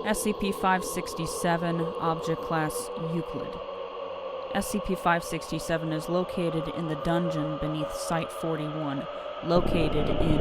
SCP-567, Object Class Euclid. SCP-567 is located in the dungeon beneath Site-41, located in...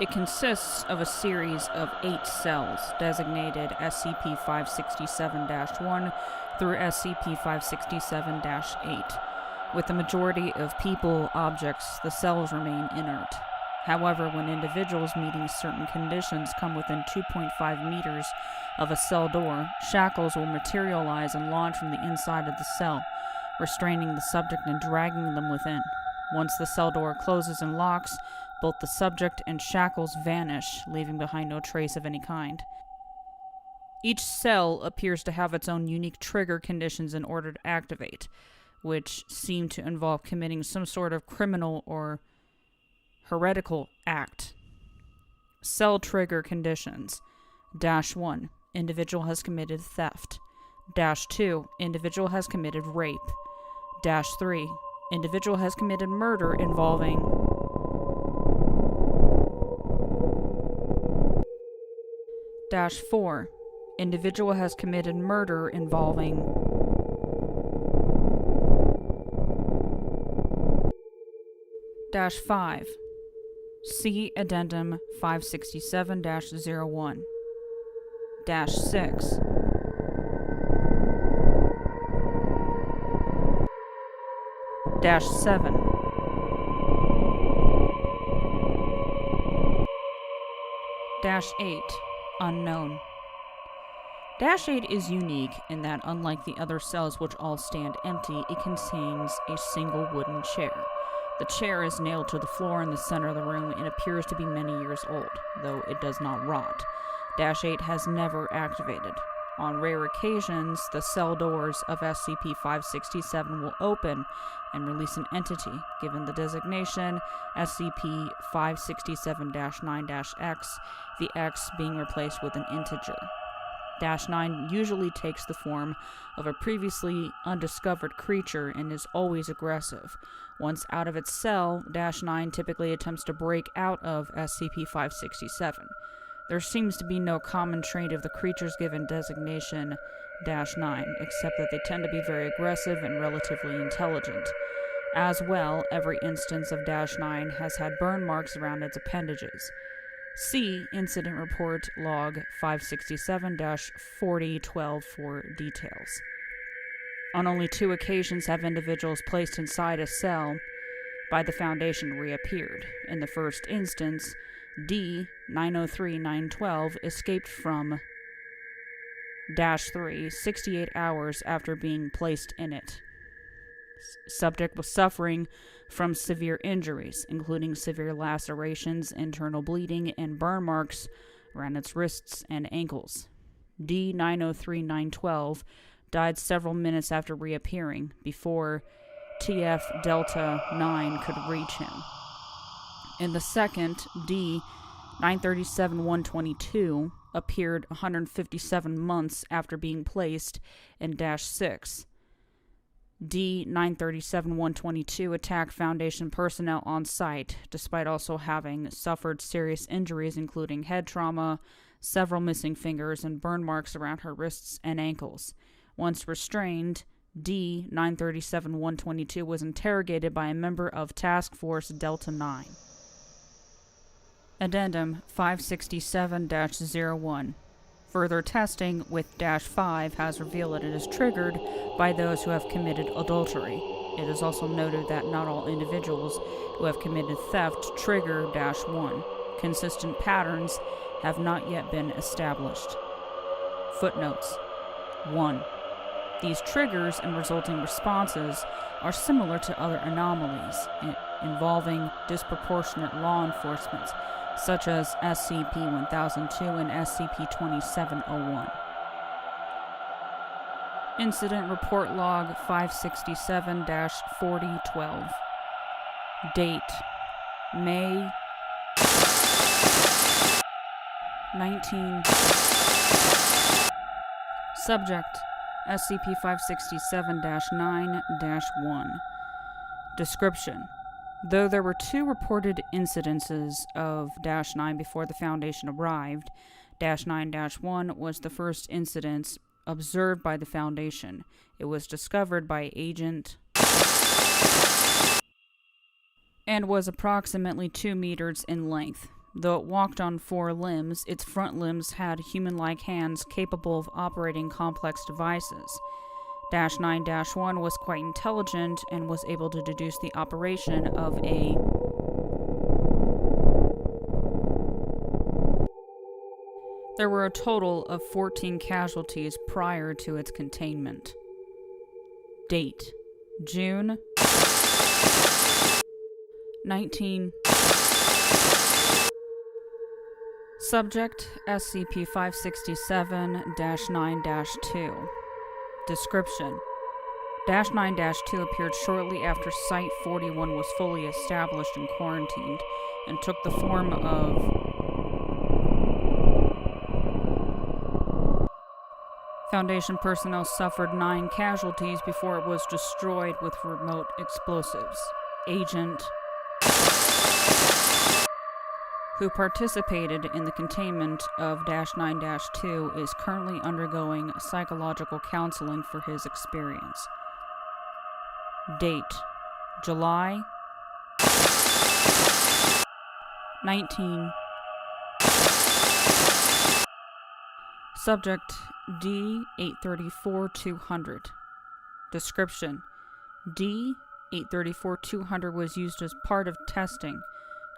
It consists of a series of 8 cells, designated SCP-567-1 through SCP-567-8. With the majority of people, objects, the cells remain inert. However, when individuals meeting certain conditions come within 2.5 meters of a cell door, shackles will materialize and launch from the inside of the cell, restraining the subject and dragging them within. Once the cell door closes and locks, both the subject and shackles vanish, leaving behind no trace of any kind. Each cell appears to have its own unique trigger conditions in order to activate, which seem to involve committing some sort of criminal or heretical act. Cell trigger conditions. -1. Individual has committed theft. -2. Individual has committed rape. -3. Individual has committed murder involving... -4. Individual has committed murder involving... -5. See Addendum 567-01. -6. -7. -8. Unknown. -8 is unique in that, unlike the other cells which all stand empty, it contains a single wooden chair. The chair is nailed to the floor in the center of the room and appears to be many years old, though it does not rot. -8 has never activated. On rare occasions, the cell doors of SCP-567 will open and release an entity, given the designation SCP-567-9-X, the X being replaced with an integer. -9 usually takes the form of a previously undiscovered creature and is always aggressive. Once out of its cell, -9 typically attempts to break out of SCP-567. There seems to be no common trait of the creatures given designation -9, except that they tend to be very aggressive and relatively intelligent. As well, every instance of -9 has had burn marks around its appendages. See Incident Report Log 567-4012 for details. On only 2 occasions have individuals placed inside a cell by the Foundation reappeared. In the first instance, D-903-912 escaped from -3 68 hours after being placed in it. Subject was suffering from severe injuries, including severe lacerations, internal bleeding, and burn marks around its wrists and ankles. D-903-912 died several minutes after reappearing, before TF-Delta-9 could reach him. In the second, D-937-122 appeared 157 months after being placed in -6. D-937-122 attacked Foundation personnel on site, despite also having suffered serious injuries including head trauma, several missing fingers, and burn marks around her wrists and ankles. Once restrained, D-937-122 was interrogated by a member of Task Force Delta-9. Addendum 567-01. Further testing with -5 has revealed that it is triggered by those who have committed adultery. It is also noted that not all individuals who have committed theft trigger -1. Consistent patterns have not yet been established. Footnotes. 1. These triggers and resulting responses are similar to other anomalies involving disproportionate law enforcement, such as SCP-1002 and SCP-2701. Incident Report Log 567-4012. Date: May 19. Subject: SCP-567-9-1. Description: Though there were 2 reported incidences of -9 before the Foundation arrived, -9-1 was the first incident observed by the Foundation. It was discovered by Agent and was approximately 2 meters in length. Though it walked on 4 limbs, its front limbs had human-like hands capable of operating complex devices. -9-1 was quite intelligent and was able to deduce the operation of a There were a total of 14 casualties prior to its containment. Date: June 19. Subject: SCP-567-9-2. Description: -9-2 appeared shortly after Site-41 was fully established and quarantined, and took the form of Foundation personnel suffered 9 casualties before it was destroyed with remote explosives. Agent who participated in the containment of -9-2 is currently undergoing psychological counseling for his experience. Date: July 19. Subject: D-834-200. Description: D-834-200 was used as part of testing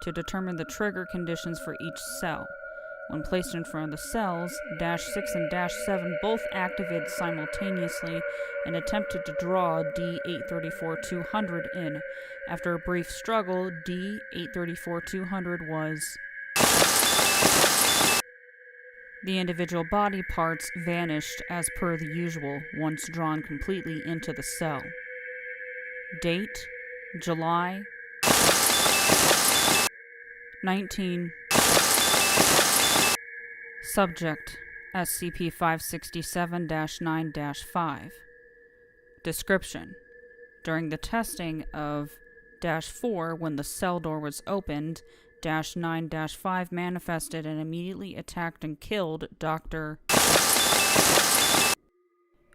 to determine the trigger conditions for each cell. When placed in front of the cells, -6 and -7 both activated simultaneously and attempted to draw D-834-200 in. After a brief struggle, D-834-200 was... The individual body parts vanished as per the usual once drawn completely into the cell. Date: July 19. Subject: SCP-567-9-5. Description: during the testing of -4, when the cell door was opened, -9-5 manifested and immediately attacked and killed Dr.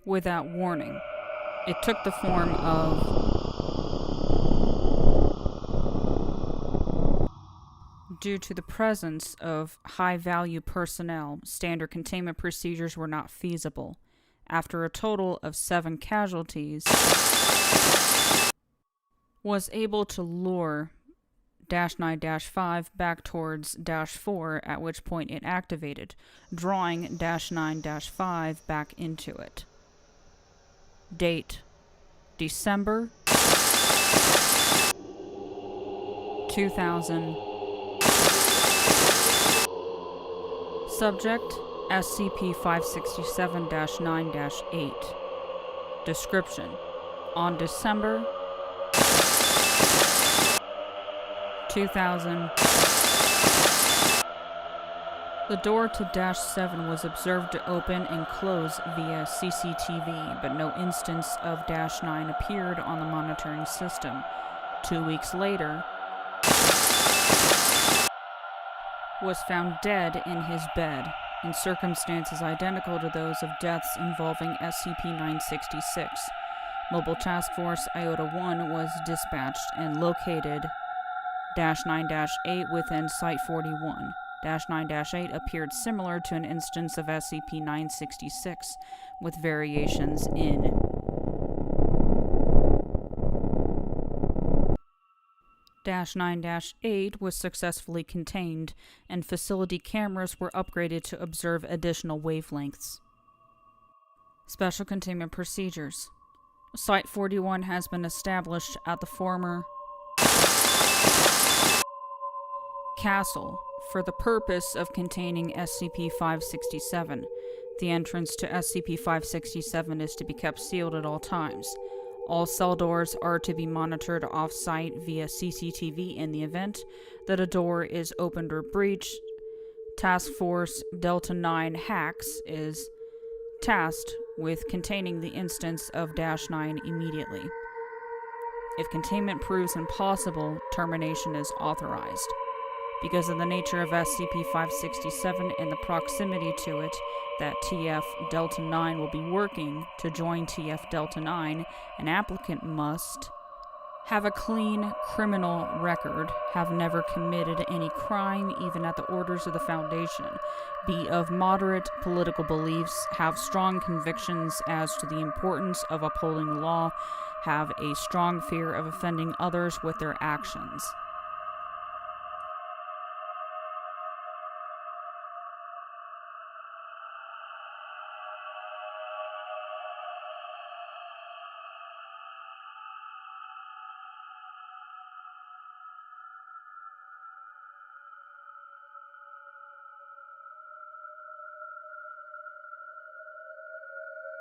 without warning. It took the form of... Due to the presence of high-value personnel, standard containment procedures were not feasible. After a total of 7 casualties, was able to lure -9-5 back towards -4, at which point it activated, drawing -9-5 back into it. Date: December 2000. Subject: SCP-567-9-8. Description: on December 2000, the door to -7 was observed to open and close via CCTV, but no instance of -9 appeared on the monitoring system. 2 weeks later, was found dead in his bed, in circumstances identical to those of deaths involving SCP-966. Mobile Task Force Iota-1 was dispatched and located -9-8 within Site-41. -9-8 appeared similar to an instance of SCP-966, with variations in -9-8 was successfully contained, and facility cameras were upgraded to observe additional wavelengths. Special Containment Procedures. Site-41 has been established at the former castle for the purpose of containing SCP-567. The entrance to SCP-567 is to be kept sealed at all times. All cell doors are to be monitored off-site via CCTV in the event that a door is opened or breached. Task Force Delta 9 Hacks is tasked with containing the instance of -9 immediately. If containment proves impossible, termination is authorized. Because of the nature of SCP-567 and the proximity to it that TF-Delta-9 will be working to join TF-Delta-9, an applicant must have a clean criminal record, have never committed any crime even at the orders of the Foundation, be of moderate political beliefs, have strong convictions as to the importance of upholding law, have a strong fear of offending others with their actions.